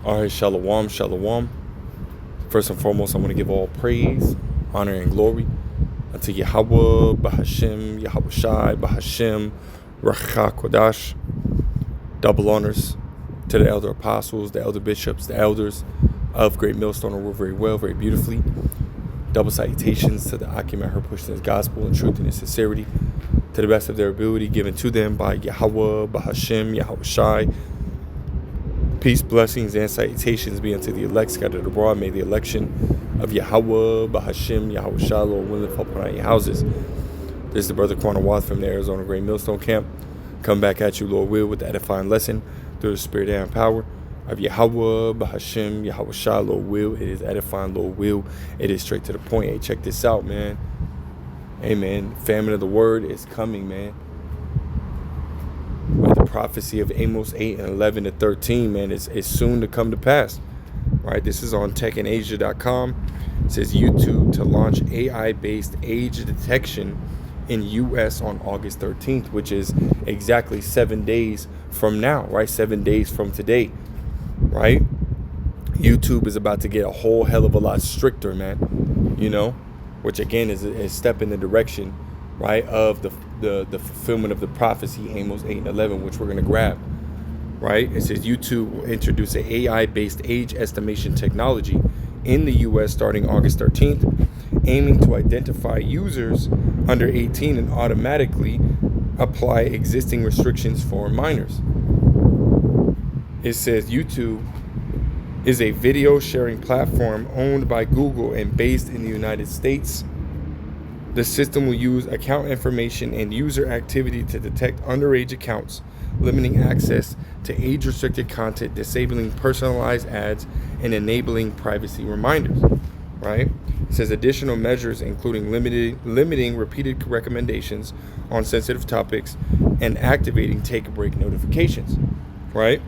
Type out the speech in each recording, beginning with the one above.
All right, shalom, shalom. First and foremost, I want to give all praise, honor, and glory unto Yahweh, Bahashem, Yahweh Shai, Bahashem, Racha Kodash. Double honors to the elder apostles, the elder bishops, the elders of Great Millstone who work very well, very beautifully. Double salutations to the Akim and her pushing his gospel in truth and in sincerity, to the best of their ability, given to them by Yahweh, Bahashem, Yahweh Shai. Peace, blessings, and salutations be unto the elect scattered abroad. May the election of Yahweh, Bahashem, Yahweh Shai, Lord willing, fall upon your houses. This is the brother Quanah Wath from the Arizona Great Millstone Camp. Come back at you, Lord will, with the edifying lesson through the spirit and power of Yahweh, Bahashem, Yahweh Shai, Lord will. It is edifying, Lord will. It is straight to the point. Hey, check this out, man. Hey, man, famine of the word is coming, man. Right, the prophecy of Amos 8 and 11 to 13, man, is soon to come to pass. Right, this is on techasia.com. It says YouTube to launch AI-based age detection in U.S. on August 13th, which is exactly 7 days from now, right? 7 days from today, right? YouTube is about to get a whole hell of a lot stricter, man, you know, which again is a step in the direction, right, of the fulfillment of the prophecy, Amos 8 and 11, which we're going to grab, right? It says YouTube will introduce an AI-based age estimation technology in the U.S. starting August 13th, aiming to identify users under 18 and automatically apply existing restrictions for minors. It says YouTube is a video sharing platform owned by Google and based in the United States. The system will use account information and user activity to detect underage accounts, limiting access to age-restricted content, disabling personalized ads, and enabling privacy reminders, right? It says additional measures including limiting repeated recommendations on sensitive topics and activating take-a-break notifications, right?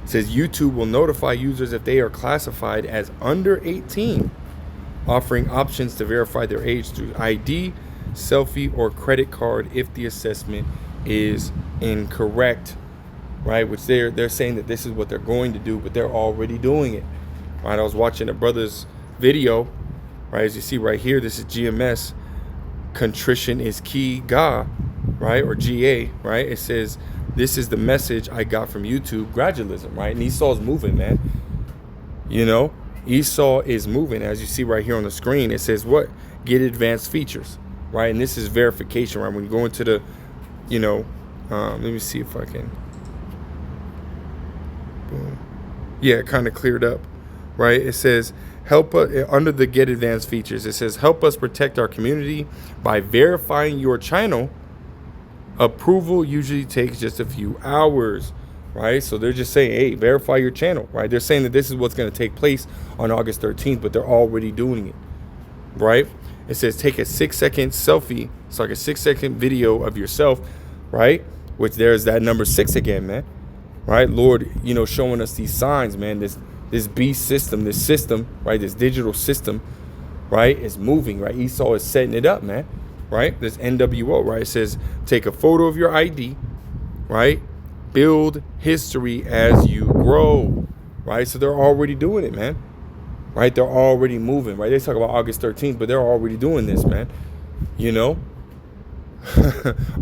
It says YouTube will notify users if they are classified as under 18, offering options to verify their age through ID, selfie, or credit card if the assessment is incorrect, right? Which they're saying that this is what they're going to do, but they're already doing it, right? I was watching a brother's video, right? As you see right here, this is GMS, contrition is key, GA, right? Or GA, right? It says, this is the message I got from YouTube, gradualism, right? And Esau's moving, man. You know, Esau is moving. As you see right here on the screen, it says what? Get advanced features, right? And this is verification, right? When you go into the, you know, let me see if I can. Boom. Yeah, it kind of cleared up, right? It says help us under the get advanced features. It says help us protect our community by verifying your channel. Approval usually takes just a few hours, right? So they're just saying, hey, verify your channel, right? They're saying that this is what's going to take place on August 13th, but they're already doing it, right? It says take a 6-second selfie. It's like a 6-second video of yourself, right? Which there's that number 6 again, man, right? Lord, you know, showing us these signs, man, this beast system, this system, right? This digital system, right, is moving, right? Esau is setting it up, man, right? This NWO, right? It says take a photo of your ID, right? Build history as you grow, right? So they're already doing it, man, right? They're already moving, right? They talk about August 13th, but they're already doing this, man, you know?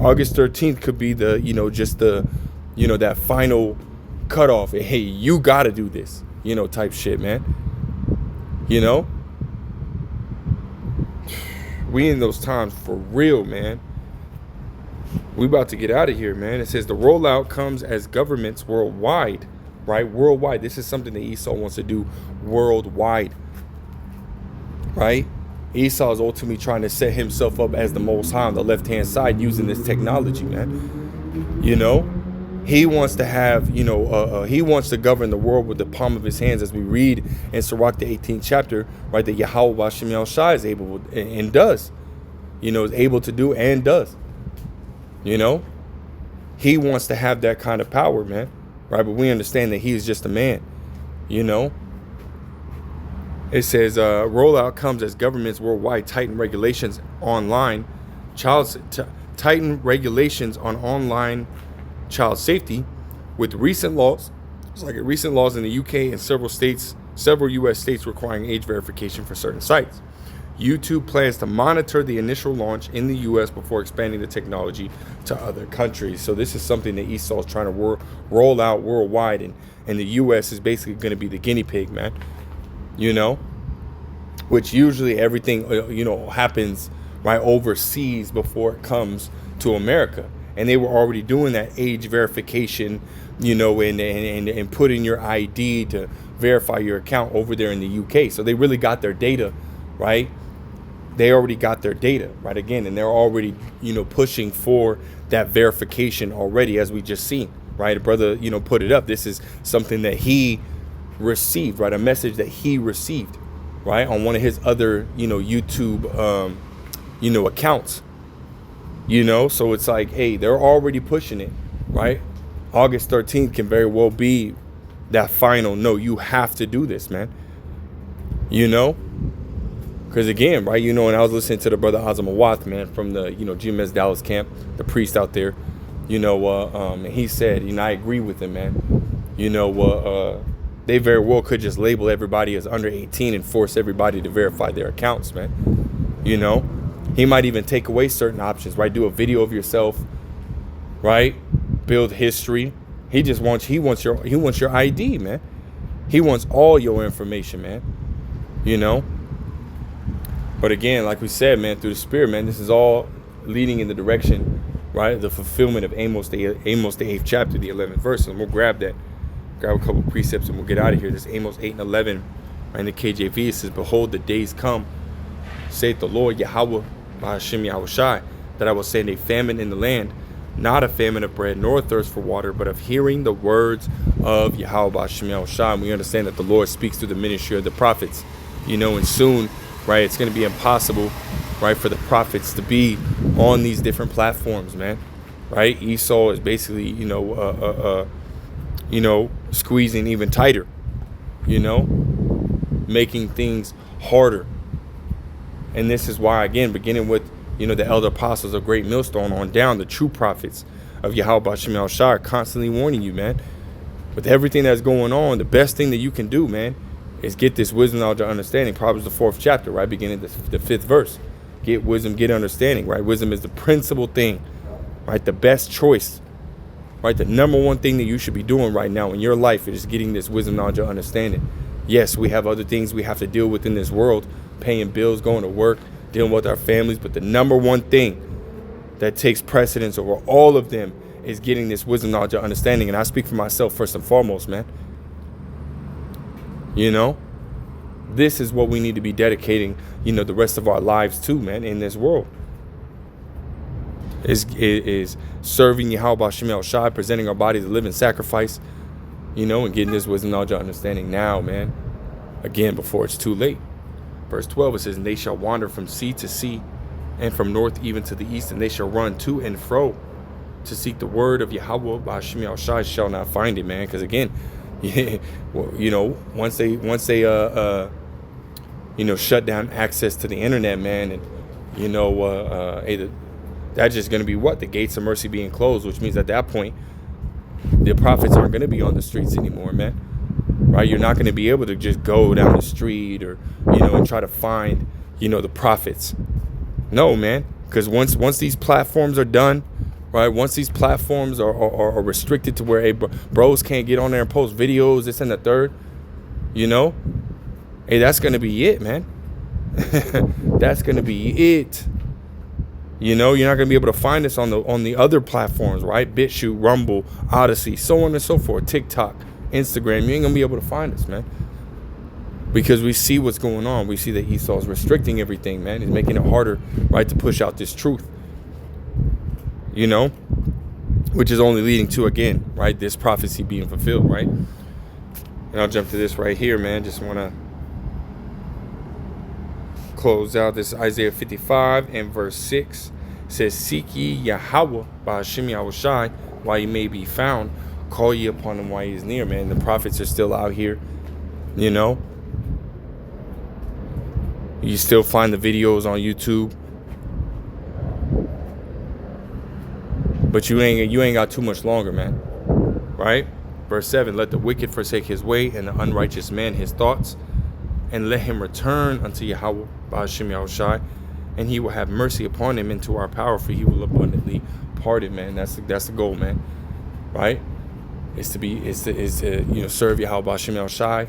August 13th could be the, you know, just the, you know, that final cutoff. Hey, you got to do this, you know, type shit, man, you know? We in those times for real, man. We about to get out of here, man. It says the rollout comes as governments worldwide, right? Worldwide. This is something that Esau wants to do worldwide, right? Esau is ultimately trying to set himself up as the Most High on the left-hand side using this technology, man. You know, he wants to have, you know, he wants to govern the world with the palm of his hands, as we read in Sirach, the 18th chapter, right? That Yahweh Bashem Yahweh Shai is able and does, you know, is able to do and does. You know, he wants to have that kind of power, man, right? But we understand that he is just a man, you know. It says rollout comes as governments worldwide tighten regulations online, tighten regulations on online child safety, with recent laws It's like recent laws in the UK and several US states requiring age verification for certain sites. YouTube plans to monitor the initial launch in the US before expanding the technology to other countries. So this is something that Esau is trying to roll out worldwide, and the US is basically going to be the guinea pig, man. You know, which usually everything, happens right overseas before it comes to America. And they were already doing that age verification, and putting your ID to verify your account over there in the UK. So they really got their data, right? They already got their data, right? Again, and they're already, pushing for that verification already, as we just seen, right? A brother, put it up. This is something that he received, right? A message that he received, right? On one of his other, YouTube, accounts, so it's like, hey, they're already pushing it, right? August 13th can very well be that final, no, you have to do this, man. Because again, right, and I was listening to the brother Azam Awath, man, from the, GMS Dallas camp, the priest out there, and he said, I agree with him, man. They very well could just label everybody as under 18 and force everybody to verify their accounts, man. He might even take away certain options, right? Do a video of yourself, right? Build history. He wants your ID, man. He wants all your information, man. But again, like we said, man, through the Spirit, man, this is all leading in the direction, right? The fulfillment of Amos, the 8th chapter, the 11th verse. And we'll grab a couple precepts, and we'll get out of here. This Amos 8 and 11, right, in the KJV, it says, "Behold, the days come, saith the Lord Yahweh, Bahashim Yahushai, that I will send a famine in the land, not a famine of bread, nor a thirst for water, but of hearing the words of Yahweh Bahashim Yahushai." And we understand that the Lord speaks through the ministry of the prophets, and soon, right, it's going to be impossible, right, for the prophets to be on these different platforms, man, right? Esau is basically, squeezing even tighter, making things harder. And this is why, again, beginning with, the elder apostles of Great Millstone on down, the true prophets of Yahweh B'Shem Yahushua are constantly warning you, man. With everything that's going on, the best thing that you can do, man, is get this wisdom, knowledge, and understanding. Proverbs, the 4th chapter, right, beginning the 5th verse. Get wisdom, get understanding, right? Wisdom is the principal thing, right? The best choice, right? The number one thing that you should be doing right now in your life is getting this wisdom, knowledge, and understanding. Yes, we have other things we have to deal with in this world, paying bills, going to work, dealing with our families. But the number one thing that takes precedence over all of them is getting this wisdom, knowledge, and understanding. And I speak for myself first and foremost, man. This is what we need to be dedicating, the rest of our lives to, man, in this world. Is serving Yahweh B'Shem Yahushua, presenting our body as a living sacrifice, and getting this wisdom, knowledge, and understanding now, man. Again, before it's too late. Verse 12, it says, "And they shall wander from sea to sea, and from north even to the east, and they shall run to and fro to seek the word of Yahweh B'Shem Yahushua, shall not find it," man. Because again, once they shut down access to the internet, man, and that's just going to be what? The gates of mercy being closed, which means at that point, the prophets aren't going to be on the streets anymore, man. Right? You're not going to be able to just go down the street or, and try to find, the prophets. No, man. Because once these platforms are done, right? Once these platforms are restricted to where, hey, bros can't get on there and post videos, this and the third, hey, that's going to be it, man. That's going to be it. You're not going to be able to find us on the other platforms, right? BitChute, Rumble, Odyssey, so on and so forth, TikTok, Instagram. You ain't going to be able to find us, man. Because we see what's going on. We see that Esau is restricting everything, man. He's making it harder, right, to push out this truth. Which is only leading to, again, right, this prophecy being fulfilled, right? And I'll jump to this right here, man. Just want to close out. This Isaiah 55 and verse 6. It says, "Seek ye Yahweh B'Shem Yahushai while he may be found. Call ye upon him while he is near," man. The prophets are still out here, You still find the videos on YouTube. But you ain't got too much longer, man. Right? Verse 7, let the wicked forsake his way, and the unrighteous man his thoughts, and let him return unto Yahweh Ba'ashem Yahushai, and he will have mercy upon him into our power, for he will abundantly pardon, man. That's the goal, man. Right? Is to serve Yahweh Ba'ashem Yahushai,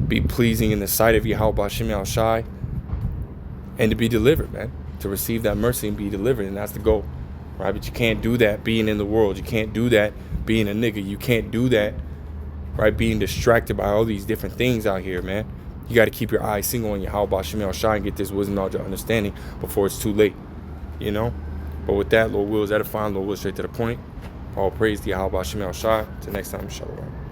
be pleasing in the sight of Yahweh Ba'ashem Yahushai, and to be delivered, man. To receive that mercy and be delivered, and that's the goal. Right? But you can't do that being in the world. You can't do that being a nigga. You can't do that, right, being distracted by all these different things out here, man. You got to keep your eyes single on Yahweh Ba'ashem Yahushai and get this wisdom, knowledge, and understanding before it's too late, you know. But with that, Lord will is edifying, Lord will straight to the point. All praise to Yahweh Ba'ashem Yahushai. Till next time, shalom.